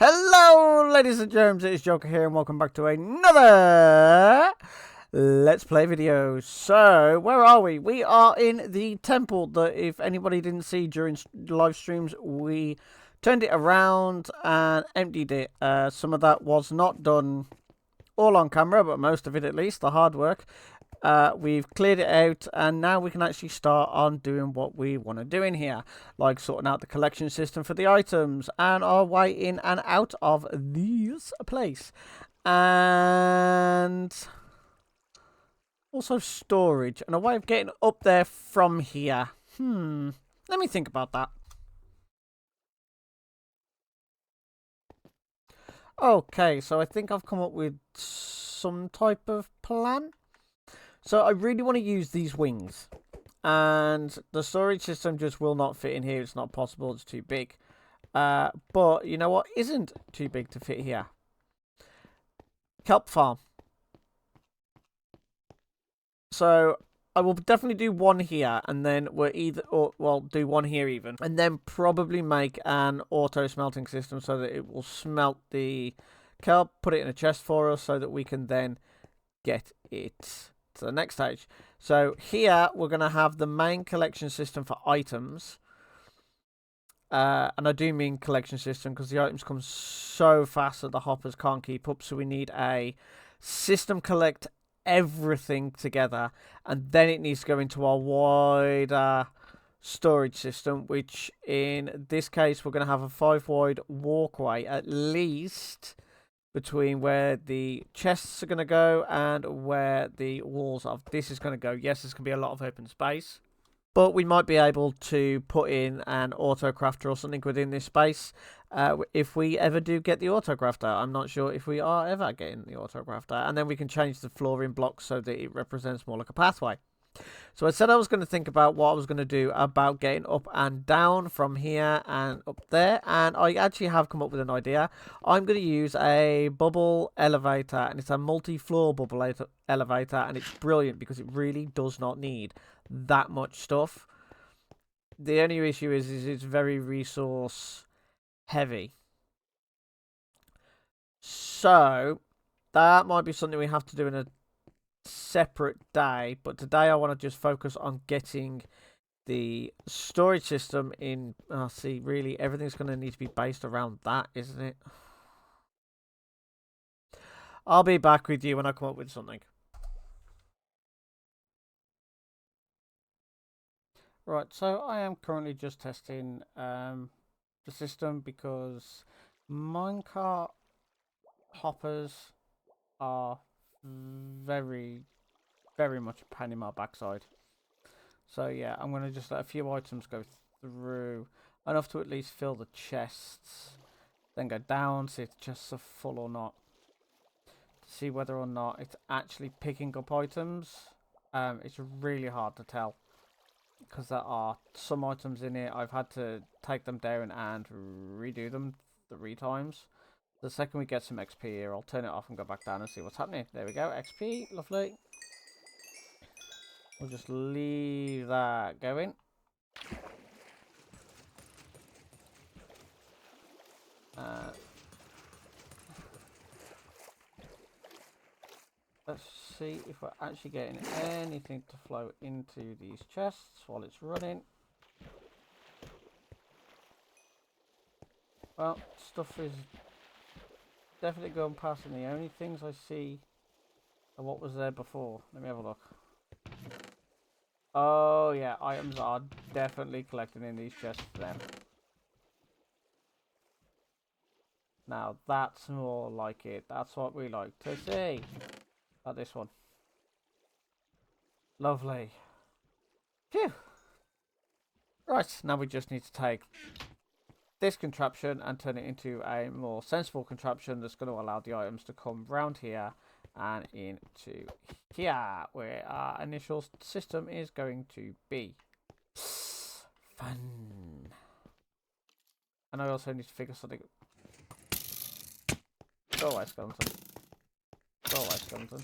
Hello, ladies and germs, it's Joker here, and welcome back to another Let's Play video. So, where are we? We are in the temple that, if anybody didn't see during live streams, we turned it around and emptied it. Some of that was not done all on camera, but most of it at least, the hard work. We've cleared it out, and now we can actually start on doing what we want to do in here, like sorting out the collection system for the items and our way in and out of this place, and also storage and a way of getting up there from here. Let me think about that. Okay, so I think I've come up with some type of plan. So I really want to use these wings. And the storage system just will not fit in here. It's not possible. It's too big. But you know what isn't too big to fit here? Kelp farm. So I will definitely do one here, and then we'll do one here even, and then probably make an auto smelting system so that it will smelt the kelp, put it in a chest for us, so that we can then get it to the next stage. So here we're going to have the main collection system for items. And I do mean collection system because the items come so fast that the hoppers can't keep up. So we need a system collect everything together, and then it needs to go into our wider storage system, which in this case we're going to have a 5-wide walkway at least between where the chests are going to go and where the walls of this is going to go. Yes, there's going to be a lot of open space, but we might be able to put in an auto crafter or something within this space if we ever do get the auto crafter. I'm not sure if we are ever getting the auto crafter, and then we can change the flooring blocks so that it represents more like a pathway. So I said I was going to think about what I was going to do about getting up and down from here and up there, and I actually have come up with an idea. I'm going to use a bubble elevator, and it's a multi-floor bubble elevator, and it's brilliant because it really does not need that much stuff. The only issue is it's very resource heavy. So that might be something we have to do in a separate day, but today I want to just focus on getting the storage system in. See, really everything's going to need to be based around that, isn't it? I'll be back with you when I come up with something. Right, so I am currently just testing the system because minecart hoppers are very much a pain in my backside. So yeah, I'm going to just let a few items go through, enough to at least fill the chests, then go down, see if the chests are full or not, to see whether or not it's actually picking up items. It's really hard to tell because there are some items in it I've had to take them down and redo them 3 times. The second we get some XP here, I'll turn it off and go back down and see what's happening. There we go, XP, lovely. We'll just leave that going. Let's see if we're actually getting anything to flow into these chests while it's running. Well, stuff is definitely going past, and the only things I see are what was there before. Let me have a look. Oh yeah, items are definitely collecting in these chests then. Now that's more like it. That's what we like to see. Like this one. Lovely. Phew. Right, now we just need to take this contraption and turn it into a more sensible contraption that's going to allow the items to come round here and into here, where our initial system is going to be. Fun. And I also need to figure something. Go away, skeleton. Go away, skeleton.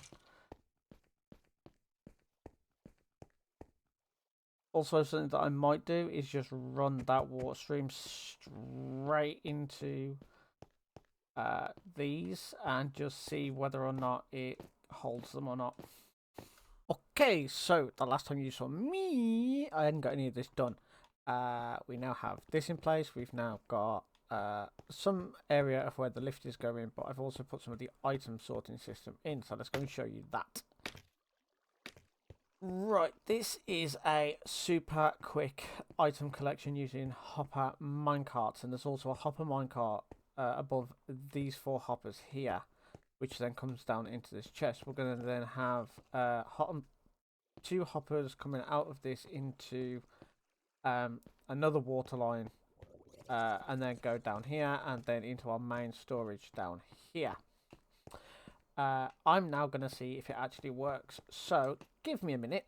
Also, something that I might do is just run that water stream straight into these and just see whether or not it holds them or not. Okay, so the last time you saw me, I hadn't got any of this done. We now have this in place. We've now got some area of where the lift is going, but I've also put some of the item sorting system in. So let's go and show you that. Right, this is a super quick item collection using hopper minecarts, and there's also a hopper minecart above these 4 hoppers here, which then comes down into this chest. We're going to then have 2 hoppers coming out of this into another water line, and then go down here and then into our main storage down here. I'm now going to see if it actually works. So give me a minute,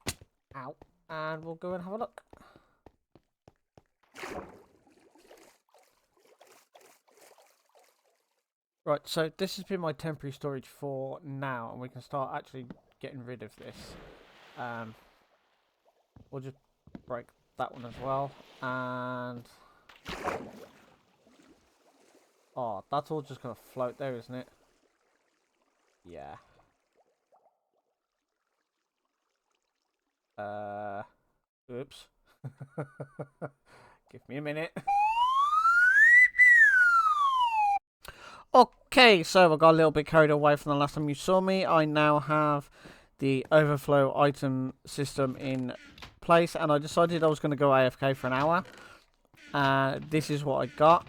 and we'll go and have a look. Right, so this has been my temporary storage for now, and we can start actually getting rid of this. We'll just break that one as well, and oh, that's all just gonna float there, isn't it? Yeah. Oops. Give me a minute. Okay, so I got a little bit carried away from the last time you saw me. I now have the overflow item system in place, and I decided I was going to go AFK for an hour. This is what I got.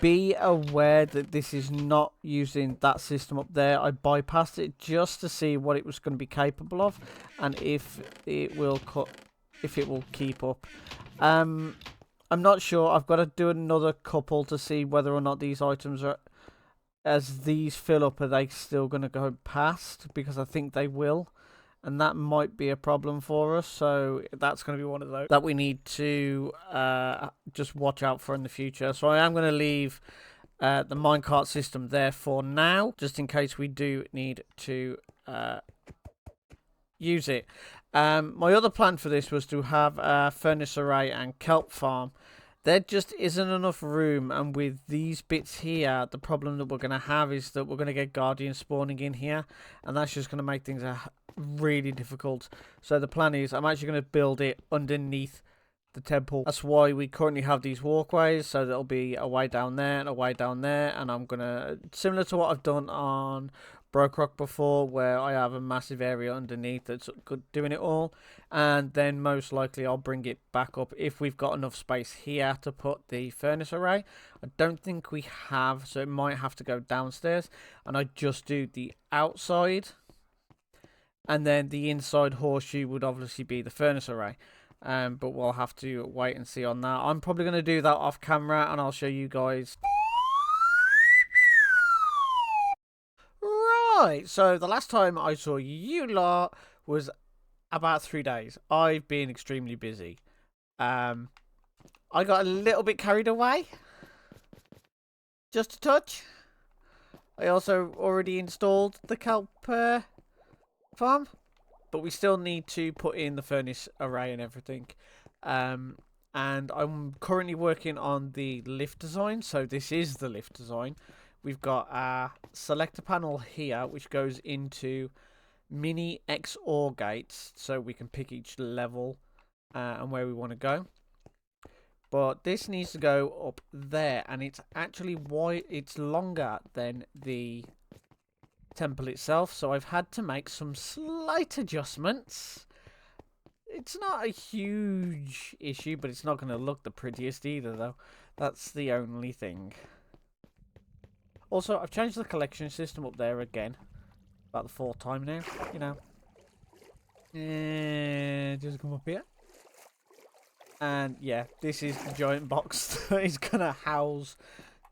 Be aware that this is not using that system up there. I bypassed it just to see what it was going to be capable of, and if it will keep up. I'm not sure. I've got to do another couple to see whether or not these items are, as these fill up, are they still going to go past? Because I think they will, and that might be a problem for us. So that's going to be one of those that we need to just watch out for in the future. So I am going to leave the minecart system there for now, just in case we do need to use it. My other plan for this was to have a furnace array and kelp farm. There just isn't enough room, and with these bits here, the problem that we're going to have is that we're going to get guardians spawning in here, and that's just going to make things really difficult. So the plan is I'm actually going to build it underneath the temple. That's why we currently have these walkways, so there'll be a way down there and a way down there, and I'm going to, similar to what I've done on Bedrock before, where I have a massive area underneath that's good doing it all, and then most likely I'll bring it back up if we've got enough space here to put the furnace array. I don't think we have, so it might have to go downstairs, and I just do the outside, and then the inside horseshoe would obviously be the furnace array. But we'll have to wait and see on that. I'm probably going to do that off camera, and I'll show you guys. Right, so the last time I saw you lot was about 3 days. I've been extremely busy. I got a little bit carried away. Just a touch. I also already installed the kelp farm, but we still need to put in the furnace array and everything. And I'm currently working on the lift design, so this is the lift design. We've got our selector panel here, which goes into mini XOR gates, so we can pick each level and where we want to go. But this needs to go up there, and it's actually wide. It's longer than the temple itself, so I've had to make some slight adjustments. It's not a huge issue, but it's not going to look the prettiest either, though. That's the only thing. Also, I've changed the collection system up there again. About the 4th time now, you know. Just come up here. And yeah, this is the giant box that is going to house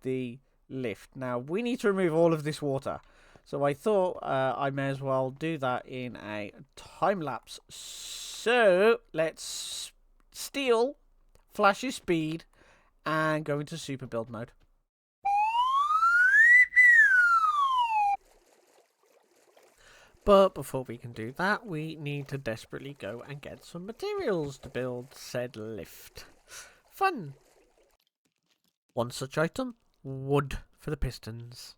the lift. Now, we need to remove all of this water. So I thought I may as well do that in a time lapse. So let's steal Flash's speed and go into super build mode. But before we can do that, we need to desperately go and get some materials to build said lift. Fun! One such item, wood for the pistons.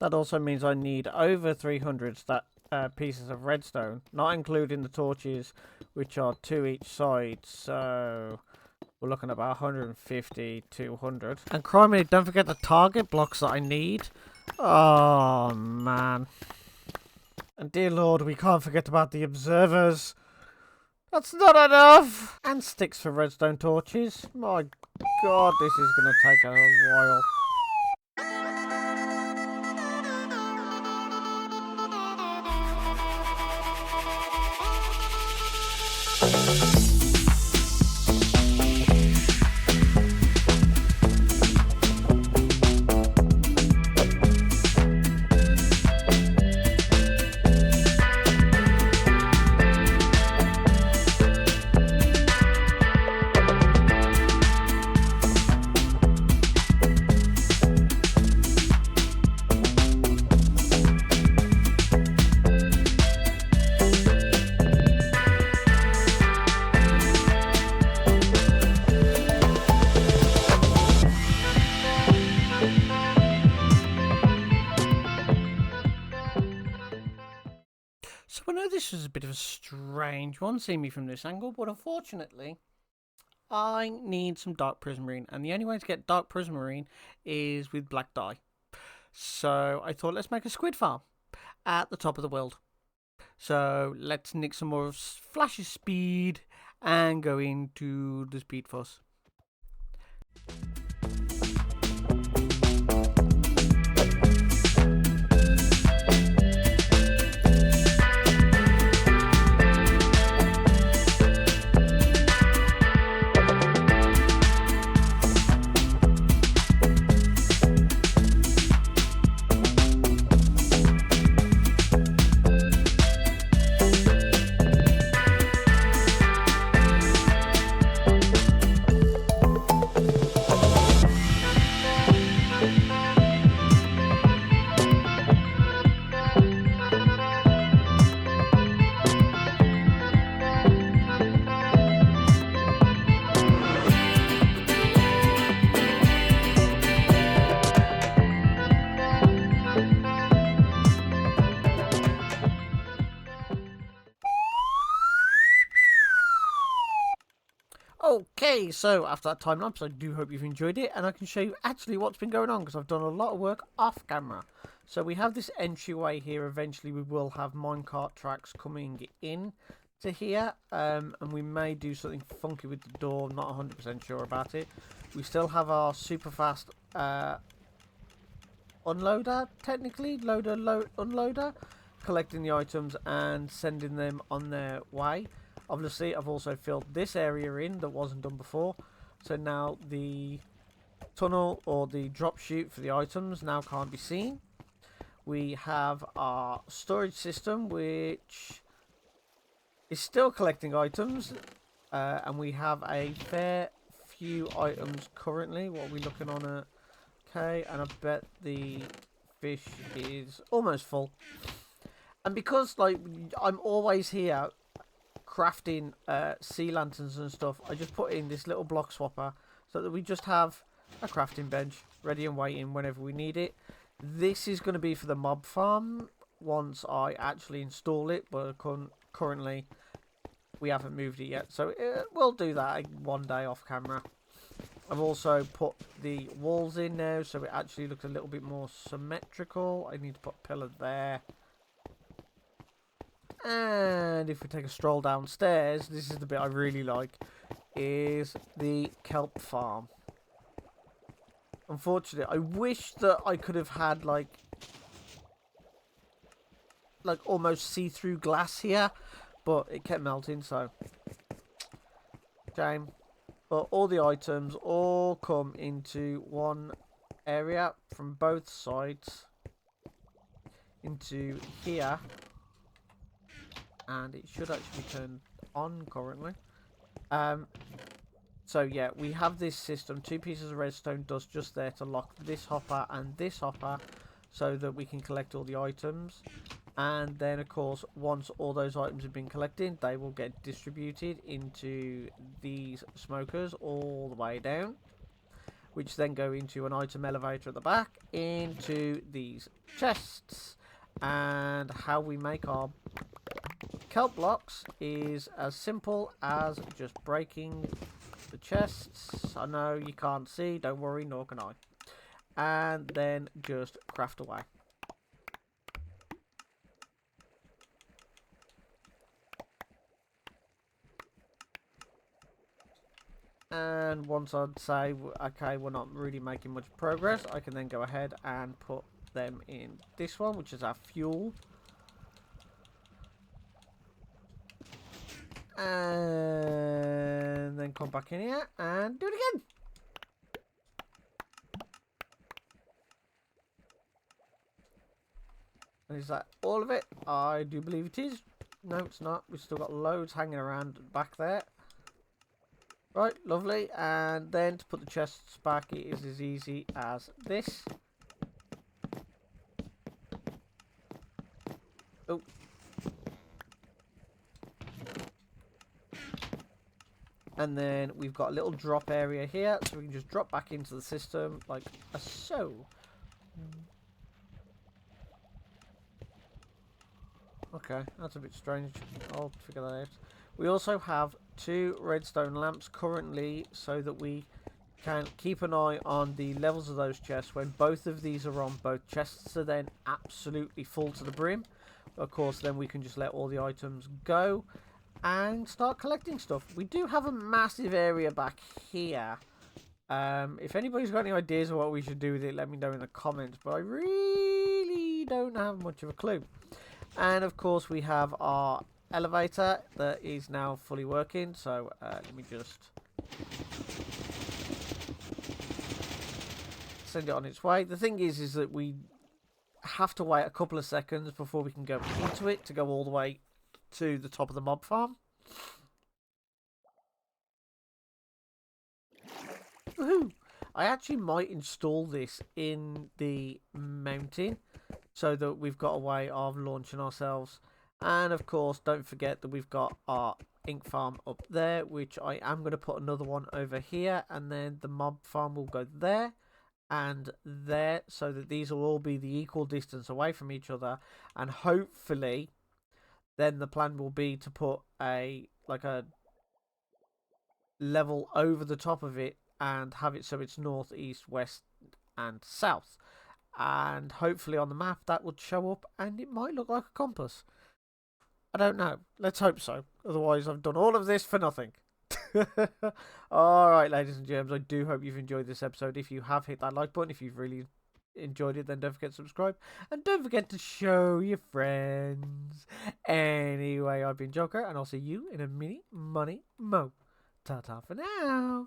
That also means I need over 300 pieces of redstone, not including the torches, which are 2 each side. So we're looking at about 150, 200. And criminy, don't forget the target blocks that I need. Oh, man. And dear Lord, we can't forget about the observers. That's not enough! And sticks for redstone torches. My God, this is going to take a while. So I know this is a bit of a strange one, seeing me from this angle, but unfortunately, I need some dark prismarine, and the only way to get dark prismarine is with black dye. So I thought, let's make a squid farm at the top of the world. So let's nick some more of Flash's speed and go into the speed fuss. Okay, so after that time lapse, I do hope you've enjoyed it, and I can show you actually what's been going on, because I've done a lot of work off camera. So we have this entryway here. Eventually we will have minecart tracks coming in to here, and we may do something funky with the door. I'm not 100% sure about it. We still have our super fast unloader, technically, unloader, collecting the items and sending them on their way. Obviously, I've also filled this area in that wasn't done before. So now the tunnel or the drop chute for the items now can't be seen. We have our storage system, which is still collecting items. And we have a fair few items currently. What are we looking on at? Okay, and I bet the fish is almost full. And because, like, I'm always here crafting sea lanterns and stuff, I just put in this little block swapper so that we just have a crafting bench ready and waiting whenever we need it. This is going to be for the mob farm once I actually install it, but currently we haven't moved it yet, so we'll do that one day off camera. I've also put the walls in now, so it actually looks a little bit more symmetrical. I need to put a pillar there. And if we take a stroll downstairs, this is the bit I really like, is the kelp farm. Unfortunately, I wish that I could have had like almost see-through glass here, but it kept melting, so shame. But all the items all come into one area from both sides into here. And it should actually be turned on currently. So yeah, we have this system. 2 pieces of redstone dust just there to lock this hopper and this hopper. so that we can collect all the items. And then, of course, once all those items have been collected, they will get distributed into these smokers all the way down, which then go into an item elevator at the back into these chests. And how we make our kelp blocks is as simple as just breaking the chests. I know you can't see, don't worry, nor can I. And then just craft away. And once I'd say, okay, we're not really making much progress, I can then go ahead and put them in this one, which is our fuel. And then come back in here and do it again. And is that all of it? I do believe it is. No, it's not. We've still got loads hanging around back there. Right, lovely. And then to put the chests back, it is as easy as this. Oh. And then we've got a little drop area here, so we can just drop back into the system like so. Okay, that's a bit strange. I'll figure that out. We also have 2 redstone lamps currently, so that we can keep an eye on the levels of those chests. When both of these are on, both chests are then absolutely full to the brim. Of course, then we can just let all the items go and start collecting stuff. We do have a massive area back here. If anybody's got any ideas of what we should do with it, let me know in the comments. But I really don't have much of a clue. And of course, we have our elevator that is now fully working. So let me just send it on its way. The thing is that we have to wait a couple of seconds before we can go into it to go all the way to the top of the mob farm. Woohoo! I actually might install this in the mountain so that we've got a way of launching ourselves. And of course, don't forget that we've got our ink farm up there, which I am going to put another one over here, and then the mob farm will go there and there, so that these will all be the equal distance away from each other. And hopefully then the plan will be to put a level over the top of it and have it so it's north, east, west and south. And hopefully on the map that would show up and it might look like a compass. I don't know. Let's hope so. Otherwise I've done all of this for nothing. Alright, ladies and germs, I do hope you've enjoyed this episode. If you have, hit that like button. If you've really enjoyed it, then don't forget to subscribe. And don't forget to show your friends. Anyway, I've been Joker, and I'll see you in a mini money mo. Ta-ta for now.